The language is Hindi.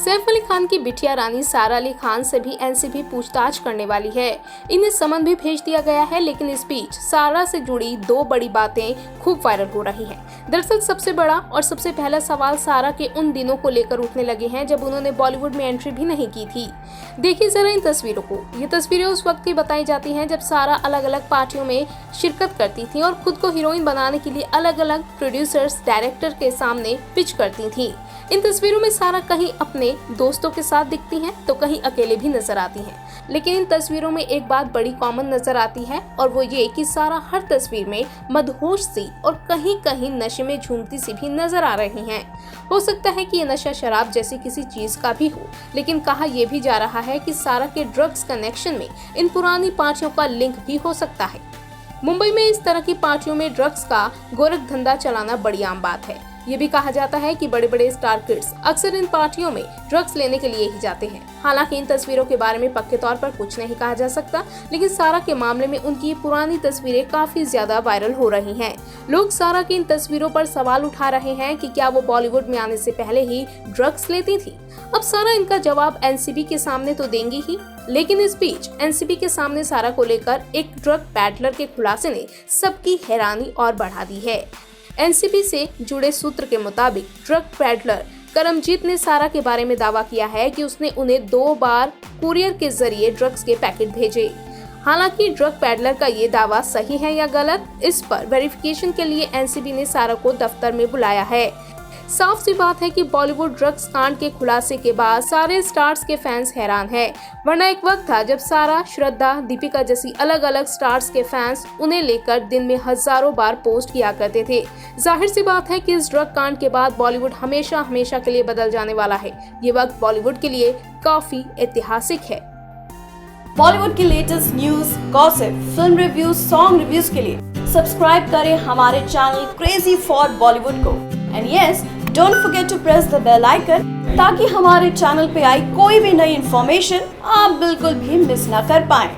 सैफ अली खान की बिटिया रानी सारा अली खान से भी एनसीबी पूछताछ करने वाली है। इन्हें समन भी भेज दिया गया है, लेकिन इस बीच सारा से जुड़ी दो बड़ी बातें खूब वायरल हो रही हैं। दरअसल सबसे बड़ा और सबसे पहला सवाल सारा के उन दिनों को लेकर उठने लगे हैं जब उन्होंने बॉलीवुड में एंट्री भी नहीं की थी। देखिए जरा इन तस्वीरों को। ये तस्वीरें उस वक्त की बताई जाती हैं जब सारा अलग अलग पार्टियों में शिरकत करती थी और खुद को हीरोइन बनाने के लिए अलग अलग प्रोड्यूसर्स, डायरेक्टर के सामने पिच करती थी। इन तस्वीरों में सारा कहीं अपने दोस्तों के साथ दिखती हैं तो कहीं अकेले भी नजर आती हैं। लेकिन इन तस्वीरों में एक बात बड़ी कॉमन नजर आती है और वो ये कि सारा हर तस्वीर में मदहोश सी और कहीं कहीं नशे में झूमती सी भी नजर आ रही हैं। हो सकता है कि ये नशा शराब जैसी किसी चीज का भी हो, लेकिन कहा यह भी जा रहा है कि सारा के ड्रग्स कनेक्शन में इन पुरानी पार्टियों का लिंक भी हो सकता है। मुंबई में इस तरह की पार्टियों में ड्रग्स का गोरख धंधा चलाना बड़ी आम बात है। ये भी कहा जाता है कि बड़े बड़े स्टार किड्स अक्सर इन पार्टियों में ड्रग्स लेने के लिए ही जाते हैं। हालांकि इन तस्वीरों के बारे में पक्के तौर पर कुछ नहीं कहा जा सकता, लेकिन सारा के मामले में उनकी पुरानी तस्वीरें काफी ज्यादा वायरल हो रही हैं। लोग सारा की इन तस्वीरों पर सवाल उठा रहे हैं कि क्या वो बॉलीवुड में आने से पहले ही ड्रग्स लेती थी। अब सारा इनका जवाब एनसीबी के सामने तो देंगी ही, लेकिन इस बीच एनसीबी के सामने सारा को लेकर एक ड्रग पैडलर के खुलासे ने सबकी हैरानी और बढ़ा दी है। एनसीबी से जुड़े सूत्र के मुताबिक ड्रग पैडलर करमजीत ने सारा के बारे में दावा किया है कि उसने उन्हें 2 बार कुरियर के जरिए ड्रग्स के पैकेट भेजे। हालांकि ड्रग पैडलर का ये दावा सही है या गलत, इस पर वेरिफिकेशन के लिए एनसीबी ने सारा को दफ्तर में बुलाया है। साफ सी बात है कि बॉलीवुड ड्रग्स कांड के खुलासे के बाद सारे स्टार्स के फैंस हैरान हैं। वरना एक वक्त था जब सारा, श्रद्धा, दीपिका जैसी अलग अलग स्टार्स के फैंस उन्हें लेकर दिन में हजारों बार पोस्ट किया करते थे। जाहिर सी बात है कि इस ड्रग कांड के बाद बॉलीवुड हमेशा हमेशा के लिए बदल जाने वाला है। ये वक्त बॉलीवुड के लिए काफी ऐतिहासिक है। बॉलीवुड की latest news, gossip, film reviews, song reviews के लिए सब्सक्राइब करें हमारे चैनल क्रेजी फॉर बॉलीवुड को। And yes, don't forget to press the bell icon ताकि हमारे चैनल पे आई कोई भी नई इन्फॉर्मेशन आप बिल्कुल भी मिस ना कर पाएं।